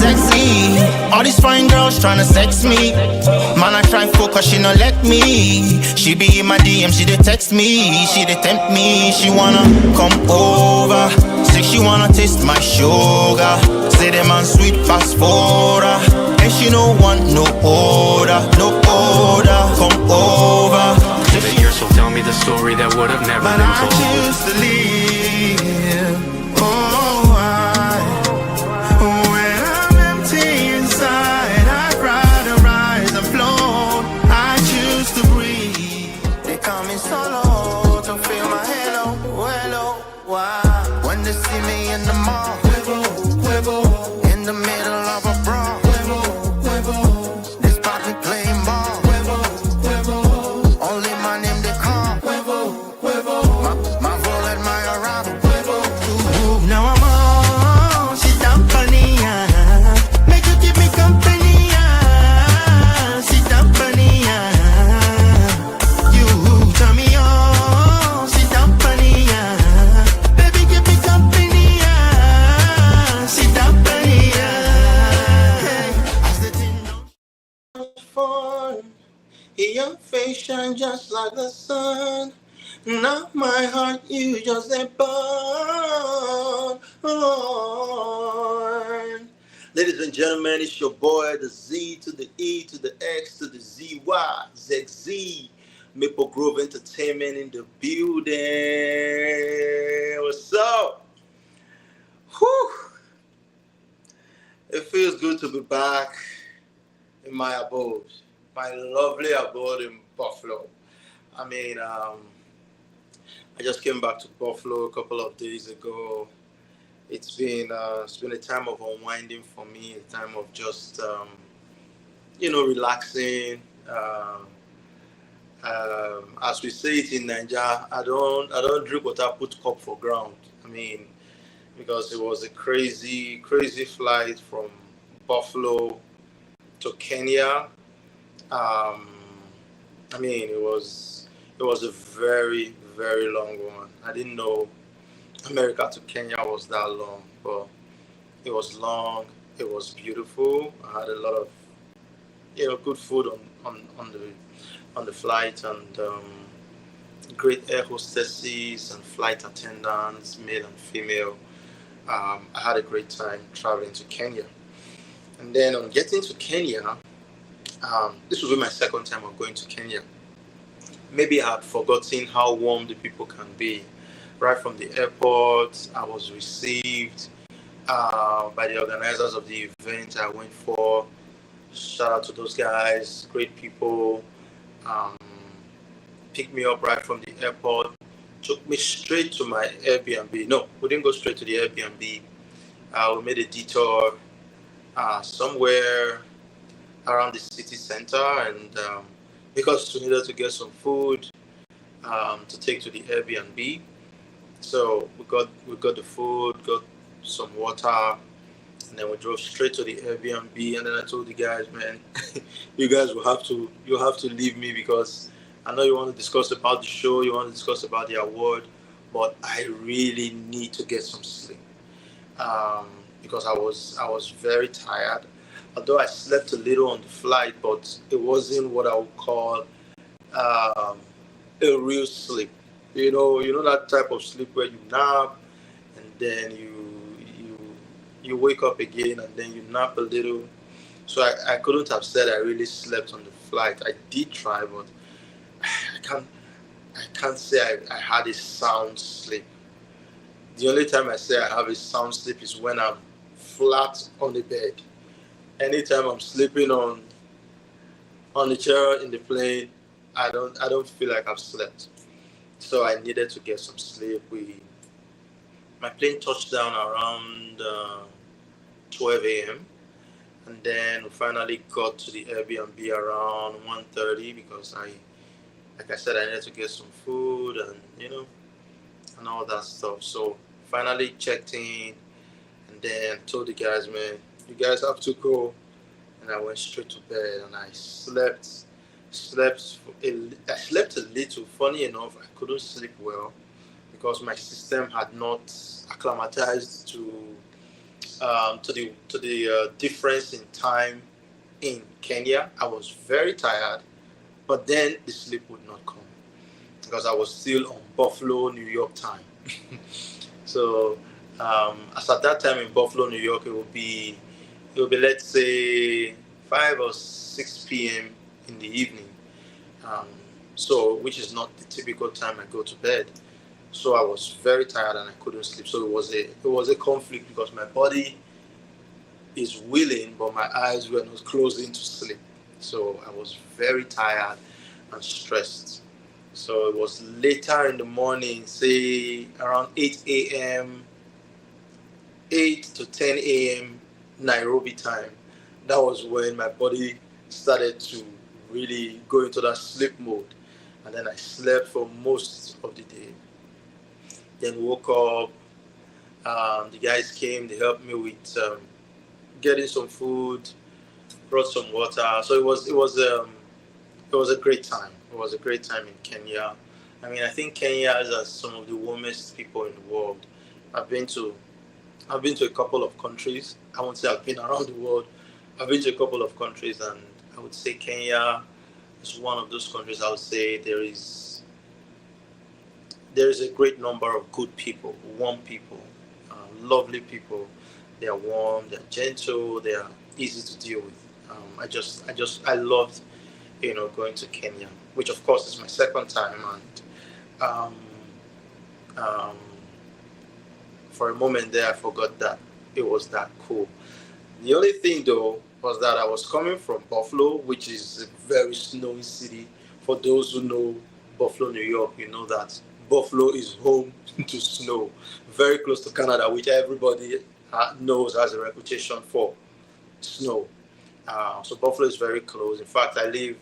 ZeXzy. All these fine girls tryna sex me. Man, I try focus, she no let me. She be in my DM, she dey text me. She dey tempt me, she wanna come over. Say she wanna taste my sugar. Say the man sweet fast forward. And she no want no order, no order. Come over. Baby, you're so tell me the story that would have never but been I told. choose to leave. When I'm empty inside, I'd rather rise afloat. I choose to breathe. They call me solo to feel my hello, hello. Why? When they see me in the mall, in the middle of a brawl, they spot me playing ball. Only my name they call. My role at my arrival. Now I'm on Sidanponi. Make you keep me company. Sidanponi. You turn me on Sidanponi. Baby, keep me company. Sidanponi. As the thing don't fall, your face shine just like the sun. Not my heart, you just a burn. Ladies and gentlemen, it's your boy, the Z to the E to the X to the ZY, ZeXzy. Maple Grove Entertainment in the building. What's up? Whew. It feels good to be back in my abode, my lovely abode in Buffalo. I mean, I just came back to Buffalo a couple of days ago. It's been a time of unwinding for me, a time of just relaxing. As we say it in Nigeria, I don't drink water, put cup for ground. I mean, because it was a crazy flight from Buffalo to Kenya. I mean, it was a very long one. I didn't know America to Kenya was that long, but it was long. It was beautiful. I had a lot of good food on the flight, and great air hostesses and flight attendants, male and female. I had a great time traveling to Kenya. And then on getting to Kenya, this will be my second time of going to Kenya. Maybe I had forgotten how warm the people can be. Right from the airport, I was received by the organizers of the event I went for. Shout out to those guys, great people. Picked me up right from the airport, took me straight to my Airbnb. No, we didn't go straight to the Airbnb. We made a detour somewhere around the city center, and because we needed to get some food to take to the Airbnb. So we got the food, got some water, and then we drove straight to the Airbnb. And then I told the guys, man, you guys will have to leave me, because I know you want to discuss about the show, you want to discuss about the award, but I really need to get some sleep because I was very tired. Although I slept a little on the flight, but it wasn't what I would call a real sleep. You know that type of sleep where you nap and then you wake up again and then you nap a little. So I couldn't have said I really slept on the flight. I did try, but I can't say I had a sound sleep. The only time I say I have a sound sleep is when I'm flat on the bed. Anytime I'm sleeping on the chair in the plane, I don't feel like I've slept. So I needed to get some sleep. My plane touched down around 12 a.m. and then we finally got to the Airbnb around 1:30 because like I said, I needed to get some food and all that stuff. So finally checked in and then told the guys, man, you guys have to go. And I went straight to bed and I slept a little. Funny enough, I couldn't sleep well because my system had not acclimatized to the difference in time in Kenya. I was very tired, but then the sleep would not come because I was still on Buffalo, New York time. So as at that time in Buffalo, New York, it will be let's say 5 or 6 p.m. in the evening. So which is not the typical time I go to bed. So I was very tired and I couldn't sleep. So it was a conflict because my body is willing, but my eyes were not closing to sleep. So I was very tired and stressed. So it was later in the morning, say around 8 a.m., 8 to 10 a.m. Nairobi time. That was when my body started to really go into that sleep mode. And then I slept for most of the day. Then woke up. The guys came. They helped me with getting some food, brought some water. So it was a great time. It was a great time in Kenya. I mean, I think Kenya has some of the warmest people in the world. I've been to a couple of countries. I won't say I've been around the world. I've been to a couple of countries, and I would say Kenya is one of those countries. I would say there is a great number of good people, warm people, lovely people. They are warm, they're gentle, they are easy to deal with. I loved going to Kenya, which of course is my second time, and um, um, for a moment there, I forgot that it was that cool. The only thing though was that I was coming from Buffalo, which is a very snowy city. For those who know Buffalo, New York, you know that Buffalo is home to snow, very close to Canada, which everybody knows has a reputation for snow. So Buffalo is very close. In fact, I live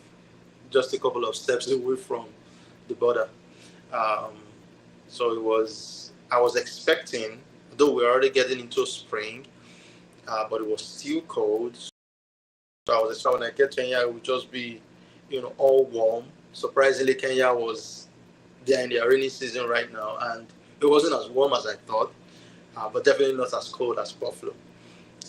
just a couple of steps away from the border. Um, so I was expecting, though we're already getting into spring, but it was still cold. So I was expecting when I get to Kenya, it would just be, all warm. Surprisingly, Kenya was there in the rainy season right now, and it wasn't as warm as I thought, but definitely not as cold as Buffalo.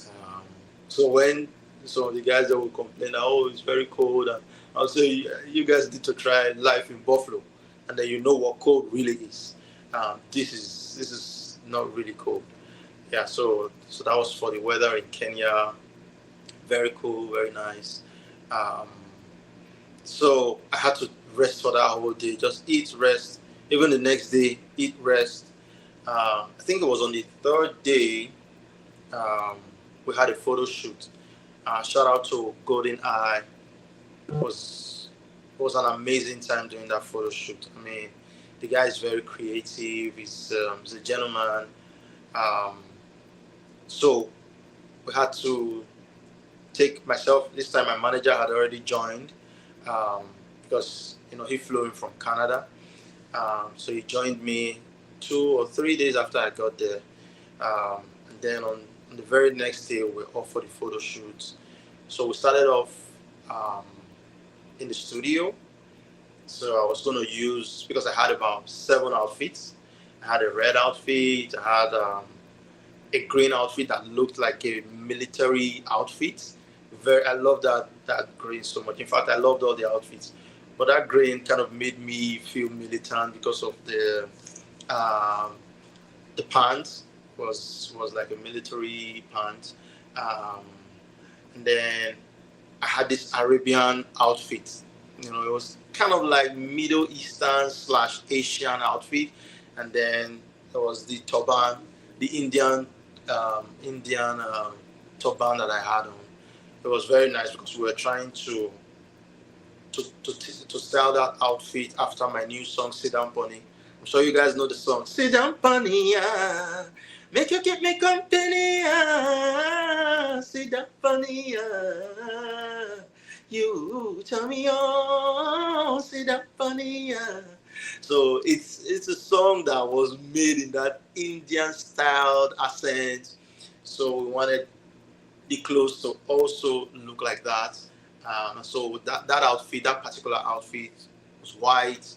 Um, so when some of the guys that will complain, oh, it's very cold, and I'll say, you guys need to try life in Buffalo, and then you know what cold really is. This is not really cold. Yeah, so that was for the weather in Kenya. Very cool, very nice. Um, so I had to rest for that whole day, just eat, rest. Even the next day, eat, rest. I think it was on the third day we had a photo shoot. Shout out to Golden Eye. It was an amazing time doing that photo shoot. I mean, the guy is very creative. He's a gentleman. So we had to take myself. This time, my manager had already joined because he flew in from Canada. So he joined me 2 or 3 days after I got there, and then on the very next day we were off for the photo shoot. So we started off in the studio. So I was going to use, because I had about 7 outfits. I had a red outfit. I had a green outfit that looked like a military outfit. I love that green so much. In fact, I loved all the outfits, but that green kind of made me feel militant because of the pants was like a military pants, and then I had this Arabian outfit. It was kind of like Middle Eastern / Asian outfit, and then there was the turban, the Indian turban that I had on. It was very nice because we were trying to style that outfit after my new song Sidanponi. I'm sure you guys know the song Sidanponi, make you keep me company, Sidanponi, you tell me oh, Sidanponi. So it's a song that was made in that Indian styled accent. So we wanted the clothes to also look like that. So that outfit, that particular outfit, was white,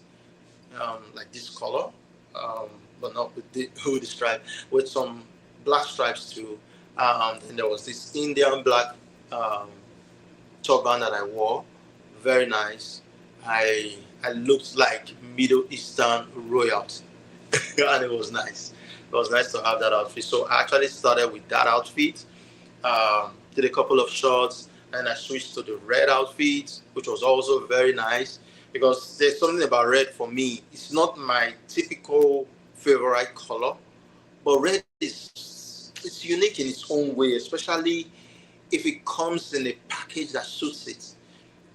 like this color, but not with the stripe, with some black stripes too. And there was this Indian black turban that I wore, very nice. I looked like Middle Eastern royalty, and it was nice. It was nice to have that outfit. So I actually started with that outfit. Did a couple of shots, and I switched to the red outfit, which was also very nice because there's something about red for me. It's not my typical favorite color, but red it's unique in its own way, especially if it comes in a package that suits it.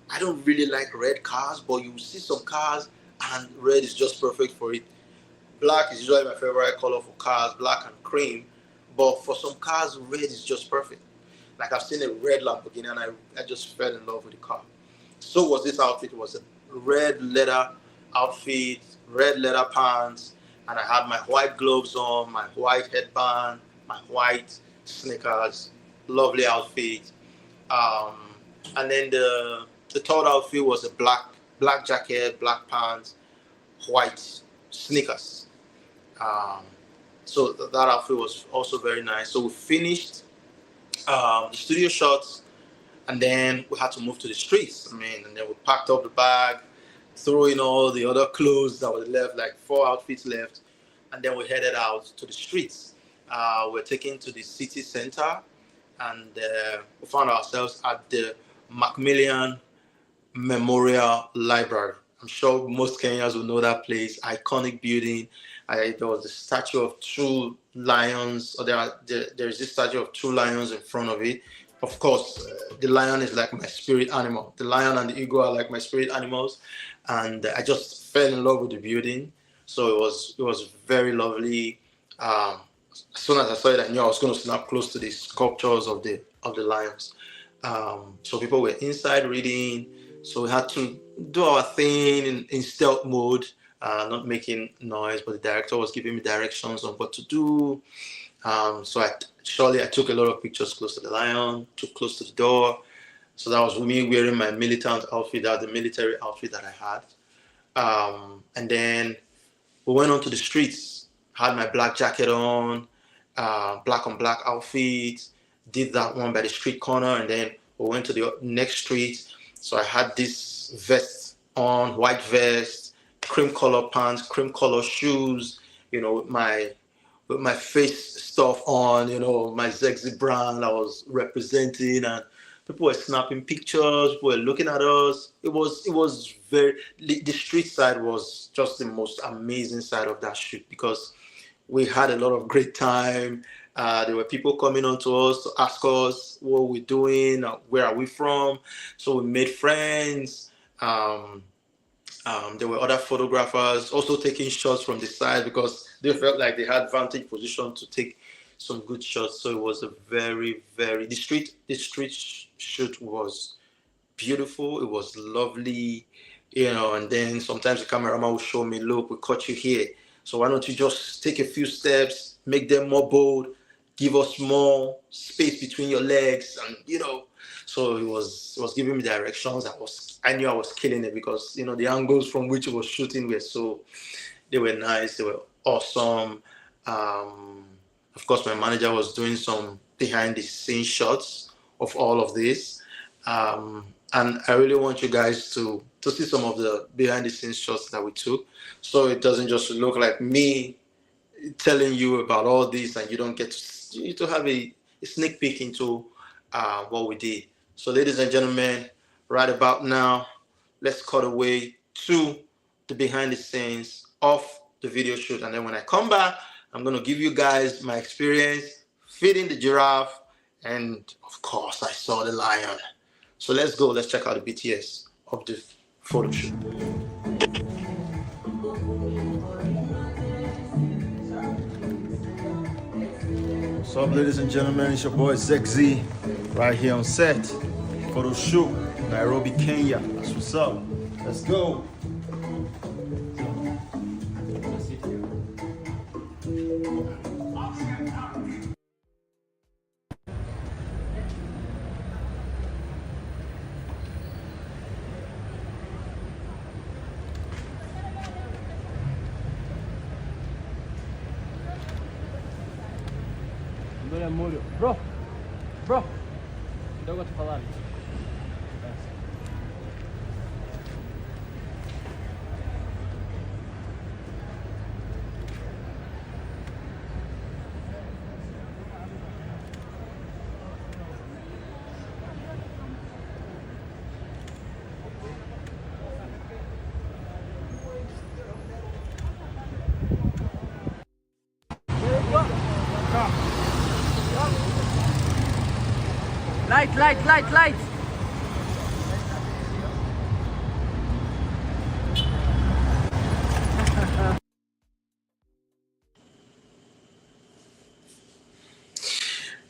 I don't really like red cars, but you see some cars and red is just perfect for it. Black is usually my favorite color for cars, black and cream. But for some cars, red is just perfect. Like I've seen a red Lamborghini and I just fell in love with the car. So was this outfit. It was a red leather outfit, red leather pants, and I had my white gloves on, my white headband, my white sneakers. Lovely outfit. And then the third outfit was a black jacket, black pants, white sneakers. So that outfit was also very nice. So we finished the studio shots, and then we had to move to the streets. And then we packed up the bag, threw in all the other clothes that were left, like 4 outfits left, and then we headed out to the streets. We're taken to the city center, and we found ourselves at the Macmillan Memorial Library. I'm sure most Kenyans will know that place. Iconic building. There was a statue of two lions, or there's this statue of two lions in front of it. Of course, the lion is like my spirit animal. The lion and the eagle are like my spirit animals, and I just fell in love with the building. So it was very lovely. As soon as I saw it, I knew I was going to snap close to the sculptures of the lions. So people were inside reading. So we had to do our thing in stealth mode, not making noise. But the director was giving me directions on what to do. So I took a lot of pictures close to the lion, took close to the door. So that was me wearing my militant outfit, the military outfit that I had. And then we went onto the streets, had my black jacket on, black on black outfit, did that one by the street corner, and then we went to the next street. So I had this vest on, white vest, cream color pants, cream color shoes, with my face stuff on, my ZeXzy brand I was representing, and people were snapping pictures, people were looking at us. It was the street side was just the most amazing side of that shoot, because we had a lot of great time. There were people coming on to us to ask us what we're doing, where are we from. So we made friends. There were other photographers also taking shots from the side, because they felt like they had vantage position to take some good shots. So it was a very, very, the street shoot was beautiful. It was lovely, and then sometimes the cameraman will show me, look, we caught you here. So why don't you just take a few steps, make them more bold, give us more space between your legs, and so it was giving me directions. I knew I was killing it, because the angles from which it was shooting they were nice, they were awesome. Of course, my manager was doing some behind the scenes shots of all of this, and I really want you guys to see some of the behind the scenes shots that we took, so it doesn't just look like me telling you about all this and you don't get to have a sneak peek into what we did. So ladies and gentlemen, right about now, let's cut away to the behind the scenes of the video shoot, and then when I come back, I'm going to give you guys my experience feeding the giraffe, and of course I saw the lion. So let's go, let's check out the BTS of the photo shoot. What's up, ladies and gentlemen? It's your boy ZeXzy right here on set. Photo shoot, Nairobi, Kenya. That's what's up. Let's go. Bro, kidogo tafadhali. Light.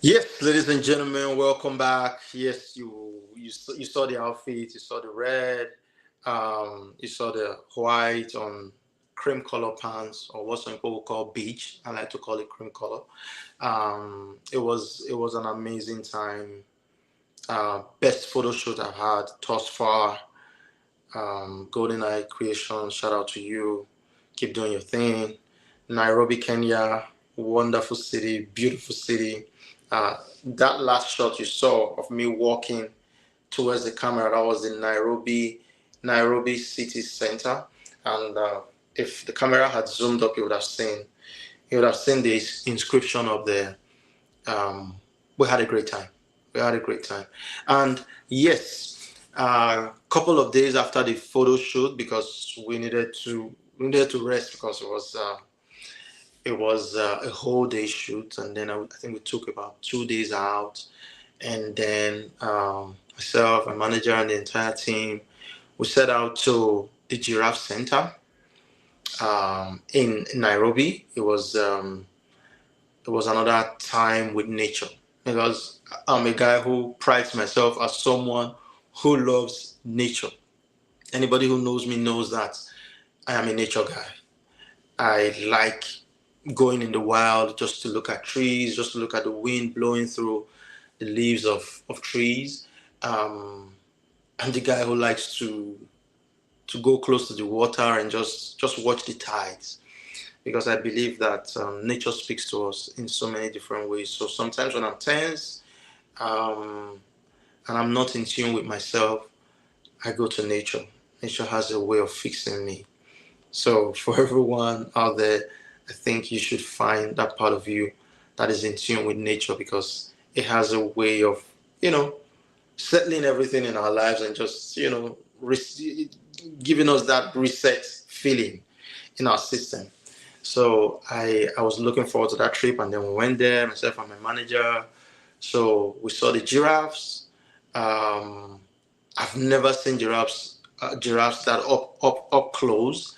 Yes, ladies and gentlemen, welcome back. Yes, you saw the outfit, you saw the red, you saw the white on cream color pants, or what some people call beige. I like to call it cream color. It was an amazing time. Best photo shoot I've had thus far. Golden Eye Creation, shout out to you. Keep doing your thing. Nairobi, Kenya, wonderful city, beautiful city. That last shot you saw of me walking towards the camera, that was in Nairobi City Center. And if the camera had zoomed up, you would have seen the inscription of the. We had a great time. And yes, A couple of days after the photo shoot, because we needed to rest, because it was a whole day shoot, and then I think we took about 2 days out, and then myself, my manager, and the entire team, we set out to the Giraffe Centre in Nairobi. It was another time with nature, because I'm a guy who prides myself as someone who loves nature. Anybody who knows me knows that I am a nature guy. I like going in the wild just to look at trees, just to look at the wind blowing through the leaves of trees. I'm the guy who likes to go close to the water and just watch the tides, because I believe that nature speaks to us in so many different ways. So sometimes when I'm tense and I'm not in tune with myself, I go to nature. Nature has a way of fixing me. So for everyone out there, I think you should find that part of you that is in tune with nature, because it has a way of, settling everything in our lives and just, giving us that reset feeling in our system. So I was looking forward to that trip, and then we went there, myself and my manager. So we saw the giraffes. I've never seen giraffes that up close.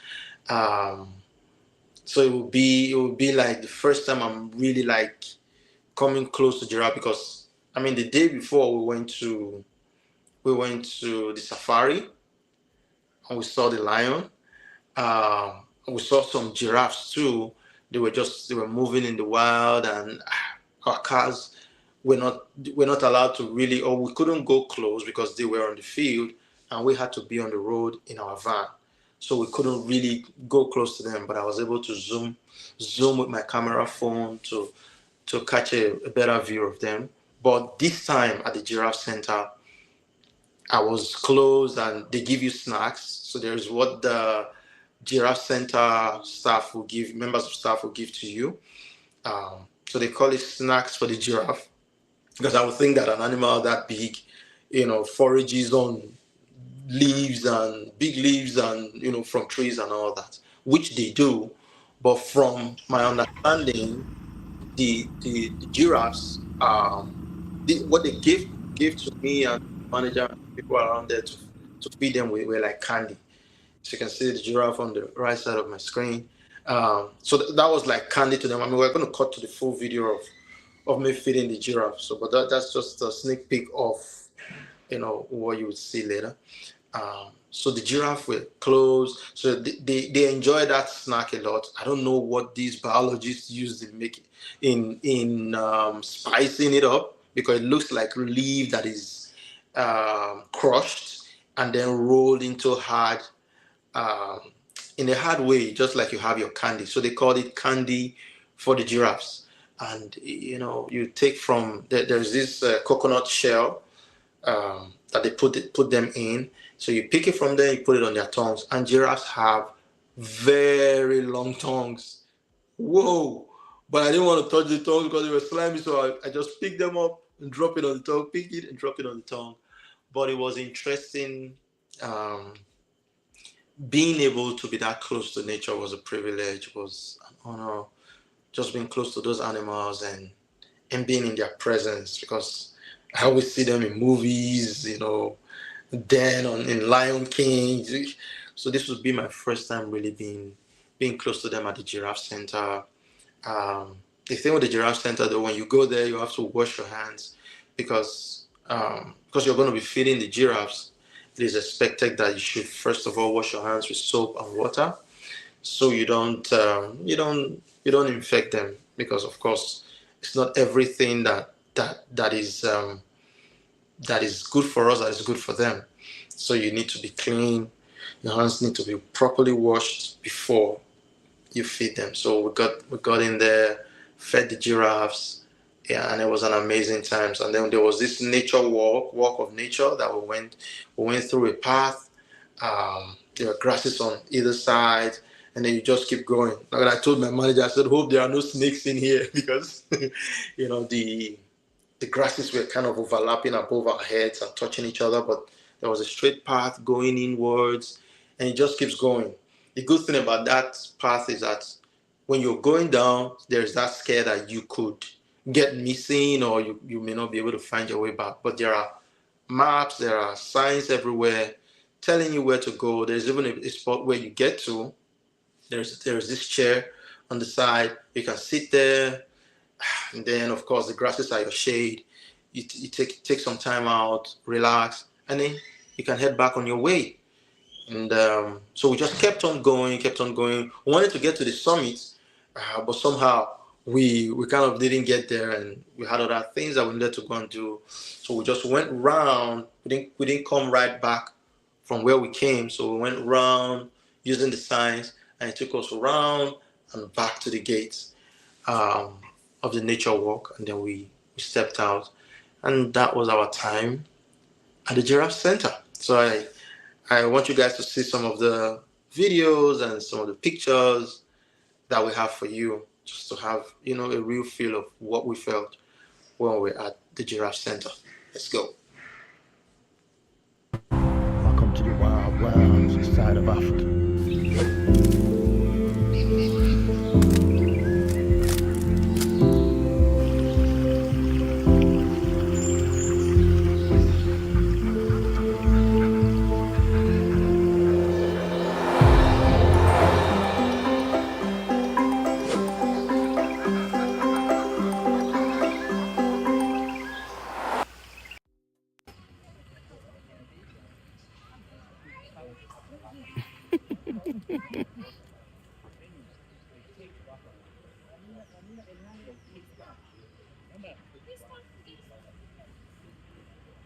So it would be like the first time I'm really like coming close to giraffe, because I mean the day before we went to the safari and we saw the lion. We saw some giraffes too. They were moving in the wild, and our cars were not allowed to really, or we couldn't go close because they were on the field, and we had to be on the road in our van. So we couldn't really go close to them, but I was able to zoom with my camera phone to catch a better view of them. But this time at the Giraffe Centre, I was close, and they give you snacks. So there's what the Giraffe Centre staff will give, members of staff will give to you. So they call it snacks for the giraffe, because I would think that an animal that big, forages on leaves and big leaves and, from trees and all that, which they do. But from my understanding, the giraffes, what they gave to me and manager and people around there to feed them were like candy. So you can see the giraffe on the right side of my screen. So that was like candy to them. I mean, we're going to cut to the full video of me feeding the giraffe. So, but that's just a sneak peek of, what you would see later. So the giraffe were close. So they enjoy that snack a lot. I don't know what these biologists use to make it in spicing it up, because it looks like leaf that is crushed and then rolled into hard, in a hard way, just like you have your candy. So they call it candy for the giraffes. And you take from there's this coconut shell that they put them in. So you pick it from there, you put it on their tongues, and giraffes have very long tongues. Whoa! But I didn't want to touch the tongue because they were slimy, so I just picked them up and drop it on the tongue, pick it and drop it on the tongue. But it was interesting. Being able to be that close to nature was a privilege, was an honor. Just being close to those animals and being in their presence, because I always see them in movies, then in Lion King. So this would be my first time really being close to them at the Giraffe Centre. The thing with the Giraffe Centre, though, when you go there, you have to wash your hands, because you're going to be feeding the giraffes. It is expected that you should first of all wash your hands with soap and water, so you don't infect them, because of course it's not everything that is good for us that is good for them. So you need to be clean. Your hands need to be properly washed before you feed them. So we got in there, fed the giraffes, yeah, and it was an amazing time. And then there was this nature walk of nature that we went through a path. There were grasses on either side, and then you just keep going. Like I told my manager, I said, hope there are no snakes in here, because the grasses were kind of overlapping above our heads and touching each other, but There was a straight path going inwards, and it just keeps going. The good thing about that path is that when you're going down, there's that scare that you could get missing, or you may not be able to find your way back. But there are maps, there are signs everywhere telling you where to go. There's even a spot where you get to. There's this chair on the side. You can sit there, and then of course the grasses are your shade. You take some time out, relax, and then you can head back on your way. And so we just kept on going, kept on going. We wanted to get to the summit, but somehow we kind of didn't get there, and we had other things that we needed to go and do. So we just went round. We didn't come right back from where we came. So we went round using the signs, and it took us around and back to the gates of the nature walk, and then we stepped out, and that was our time at the Giraffe Centre. So I want you guys to see some of the videos and some of the pictures that we have for you, just to have, you know, a real feel of what we felt when we were at the Giraffe Centre. Let's go. Welcome to the wild wilds side of Africa.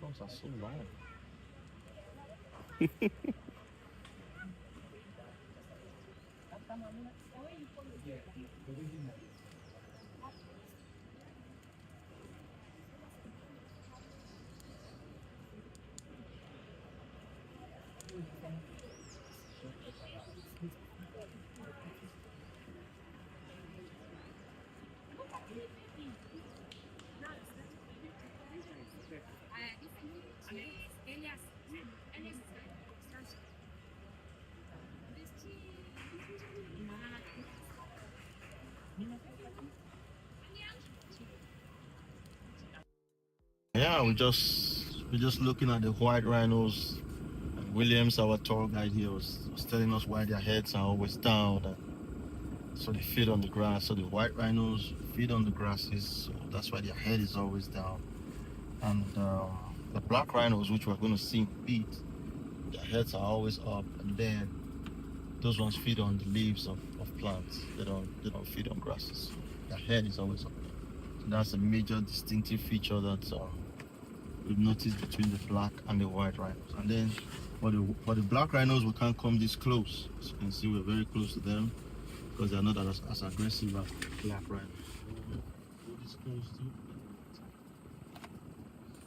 Those are so long. Yeah, we're just looking at the white rhinos. And Williams, our tour guide here, was telling us why their heads are always down. So they feed on the grass. So the white rhinos feed on the grasses. So that's why their head is always down. And the black rhinos, which we're going to see in a bit, their heads are always up. And then those ones feed on the leaves of plants. They don't feed on grasses. Their head is always up. So that's a major distinctive feature that we've noticed between the black and the white rhinos. And then for the black rhinos, we can't come this close. As you can see, we're very close to them because they're not as aggressive as black rhinos. Go this close too.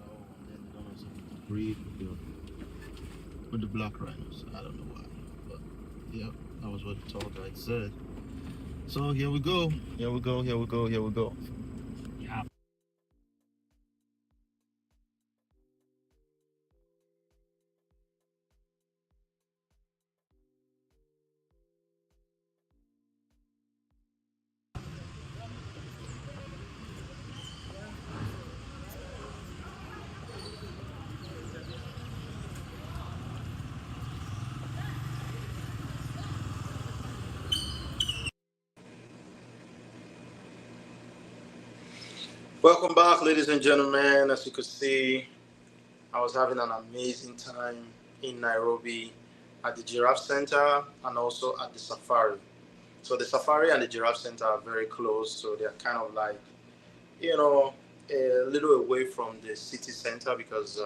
Oh, and then they don't also need to breed with the black rhinos. I don't know why, but yeah, that was what the tour guide said. So here we go. Here we go. Here we go. Here we go. Yeah. Welcome back, ladies and gentlemen. As you could see, I was having an amazing time in Nairobi at the Giraffe Centre and also at the safari. So the safari and the Giraffe Centre are very close, so they're kind of like, you know, a little away from the city center because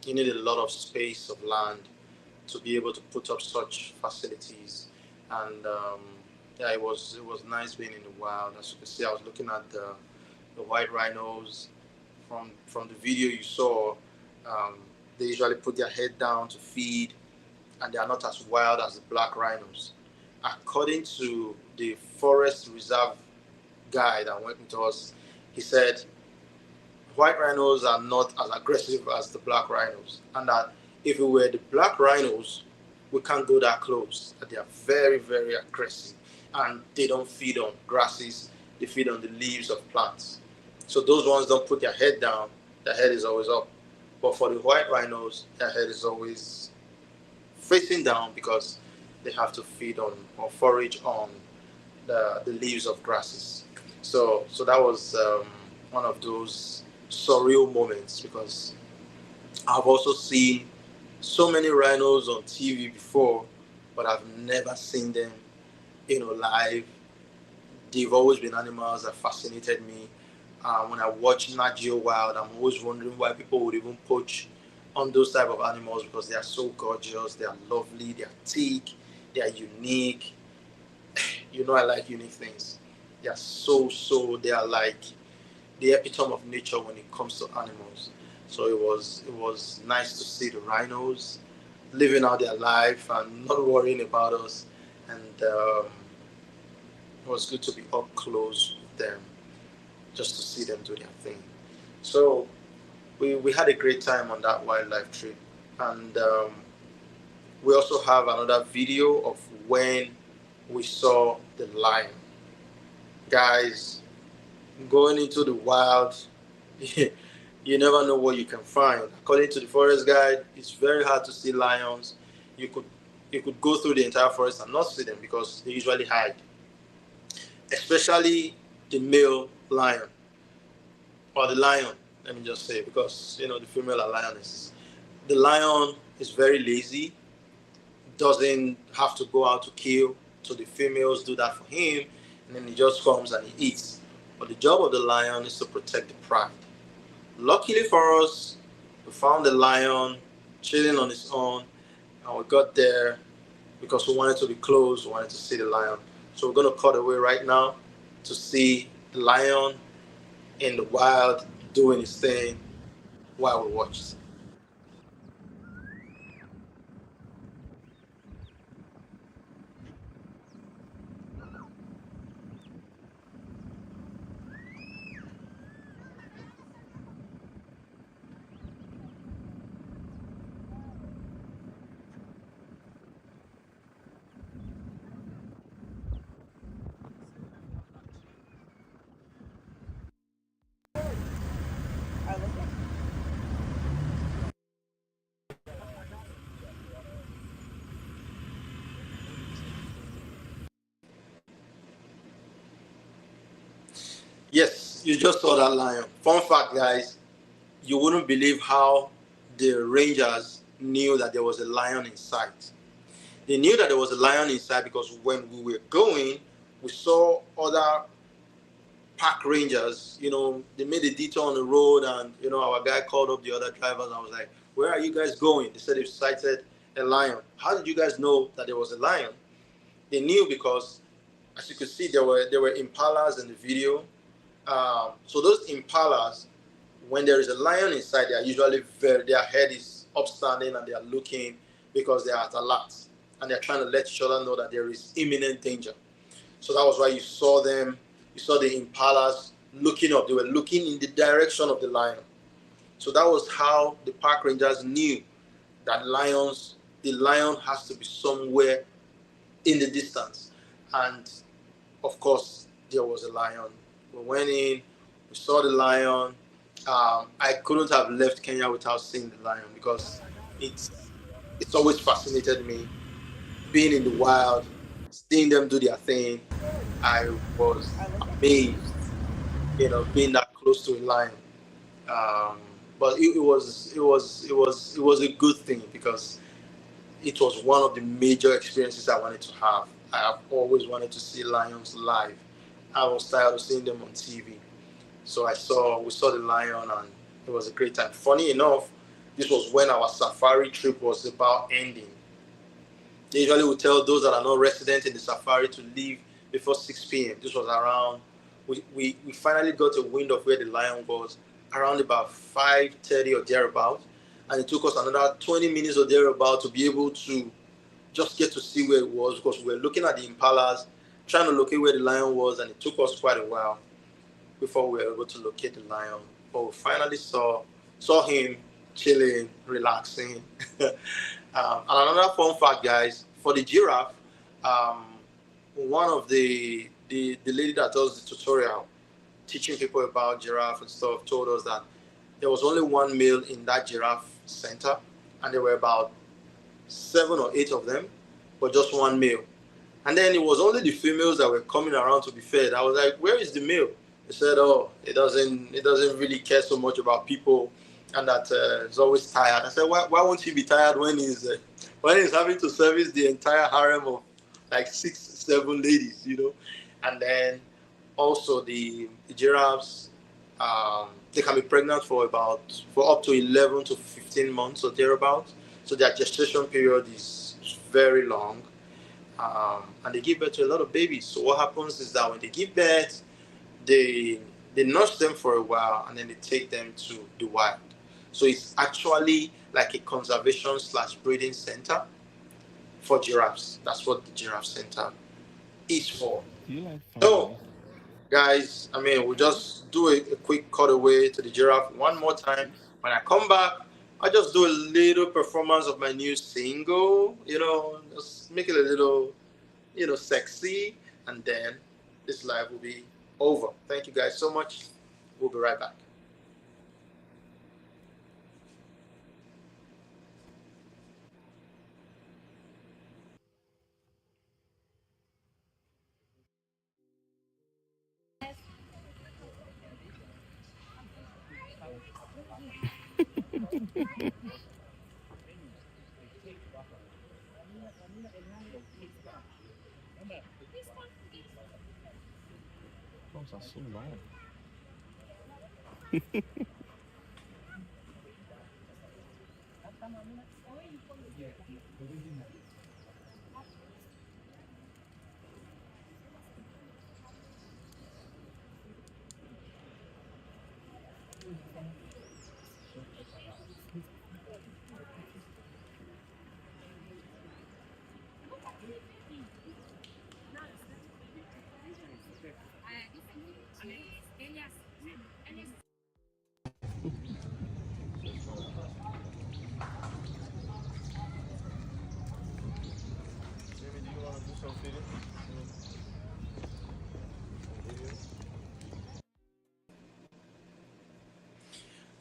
you need a lot of space of land to be able to put up such facilities. And yeah, it was nice being in the wild. As you can see, I was looking at the white rhinos. From the video you saw, they usually put their head down to feed, and they are not as wild as the black rhinos. According to the forest reserve guide that went with us, he said white rhinos are not as aggressive as the black rhinos, and that if we were the black rhinos, we can't go that close. That they are very, very aggressive, and they don't feed on grasses; they feed on the leaves of plants. So those ones don't put their head down; their head is always up. But for the white rhinos, their head is always facing down because they have to feed on or forage on the leaves of grasses. So that was one of those surreal moments because I've also seen so many rhinos on TV before, but I've never seen them, live. They've always been animals that fascinated me. When I watch Nat Geo Wild, I'm always wondering why people would even poach on those type of animals because they are so gorgeous, they are lovely, they are thick, they are unique. I like unique things. They are they are like the epitome of nature when it comes to animals. So it was nice to see the rhinos living out their life and not worrying about us, and it was good to be up close with them, just to see them do their thing. So we had a great time on that wildlife trip, and we also have another video of when we saw the lion. Guys, going into the wild, you never know what you can find. According to the forest guide, it's very hard to see lions. You could go through the entire forest and not see them because they usually hide, especially the male lion or the lion. Let me just say, because the female are lionesses. The lion is very lazy, doesn't have to go out to kill, so the females do that for him, and then he just comes and he eats. But the job of the lion is to protect the pride. Luckily for us, we found the lion chilling on his own, and we got there because we wanted to be close, we wanted to see the lion. So we're going to cut away right now to see the lion in the wild doing his thing while we watch. Yes, you just saw that lion. Fun fact, guys, you wouldn't believe how the rangers knew that there was a lion in sight. They knew that there was a lion inside because when we were going, we saw other park rangers. They made a detour on the road, and our guy called up the other drivers and was like, "Where are you guys going?" They said they sighted a lion. How did you guys know that there was a lion? They knew because, as you could see, there were impalas in the video. So those impalas, when there is a lion inside, they are usually their head is upstanding and they are looking because they are at alert and they're trying to let each other know that there is imminent danger. So that was why you saw them. You saw the impalas looking up. They were looking in the direction of the lion. So that was how the park rangers knew that the lion has to be somewhere in the distance. And of course, there was a lion. We went in, we saw the lion. I couldn't have left Kenya without seeing the lion because it's always fascinated me being in the wild, seeing them do their thing. I was amazed, being that close to a lion. Um, but it was a good thing because it was one of the major experiences I wanted to have. I have always wanted to see lions live. I was tired of seeing them on TV. So we saw the lion, and it was a great time. Funny enough, this was when our safari trip was about ending. They usually would tell those that are not resident in the safari to leave before 6 p.m. This was around, we finally got a wind of where the lion was around about 5:30 or thereabout. And it took us another 20 minutes or thereabout to be able to just get to see where it was because we were looking at the impalas, trying to locate where the lion was, and it took us quite a while before we were able to locate the lion. but we finally saw him chilling, relaxing. And another fun fact, guys, for the giraffe, um, one of the lady that does the tutorial teaching people about giraffe and stuff told us that there was only one male in that giraffe center, and there were about 7 or 8 of them, but just one male. And then it was only the females that were coming around to be fed. I was like, where is the male? They said, oh, it doesn't really care so much about people, and that it's always tired. I said, why won't he be tired when he's having to service the entire harem of like 6, 7 ladies, you know? And then also the giraffes, they can be pregnant for up to 11 to 15 months or thereabouts. So their gestation period is very long, and they give birth to a lot of babies. So what happens is that when they give birth, they nurse them for a while, and then they take them to the wild. So it's actually like a conservation / breeding center for giraffes. That's what the Giraffe Center is for. Do you like So, guys, I mean, we'll just do a quick cutaway to the giraffe one more time. When I come back, I'll just do a little performance of my new single, just make it a little, sexy, and then this live will be over. Thank you guys so much. We'll be right back. Those are so long.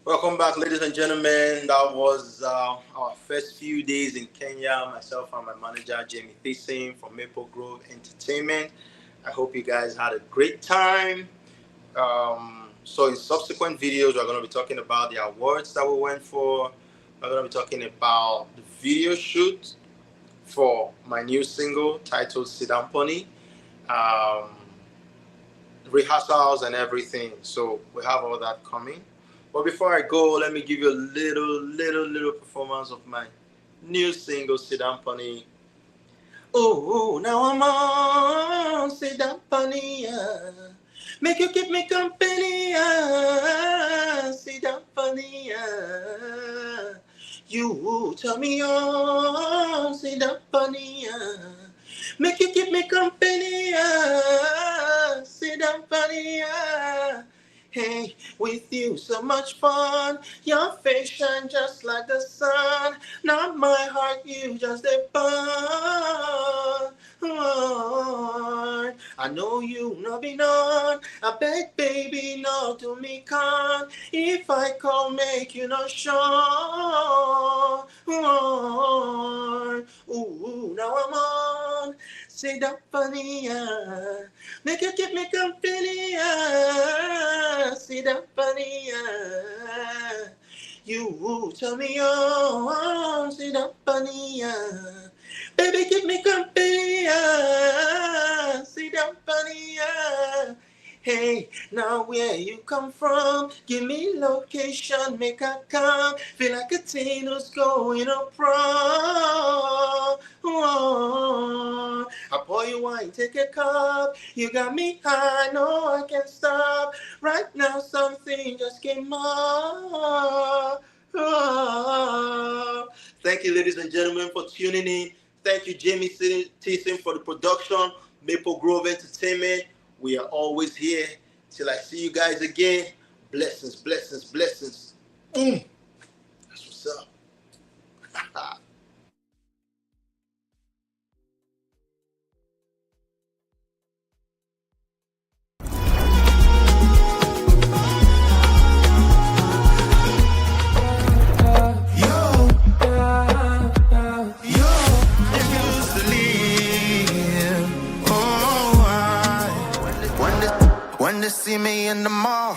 Welcome back, ladies and gentlemen. That was our first few days in Kenya. Myself and my manager, Jamie Thiessen from Maple Grove Entertainment. I hope you guys had a great time. So in subsequent videos, we're going to be talking about the awards that we went for. We're going to be talking about the video shoot for my new single titled Sidanponi, rehearsals and everything. So we have all that coming. But before I go, let me give you a little performance of my new single, Sidanponi. Oh, now I'm on Sidanponi. Make you keep me company. Sidanponi. You tell me on Sidanponi. Make you keep me company. Sidanponi. Hey, with you so much fun. Your face shine just like the sun. Not my heart, you just a burn. I know you no be none. I beg, baby, no to me con. If I call, make you no sure. Ooh, now I'm on. Say that funny, make you keep me company, say that funny, you tell me on, say that funny, baby keep me company, say that funny, hey, now where you come from? Give me location, make I come. Feel like a teen who's going up prom. I pour you wine, take a cup. You got me high, no I can't stop. Right now something just came up. Thank you, ladies and gentlemen, for tuning in. Thank you, Jamie Thiessen, for the production. Maple Grove Entertainment. We are always here. Till I see you guys again. Blessings, blessings, blessings. Boom. That's what's up. When they see me in the mall,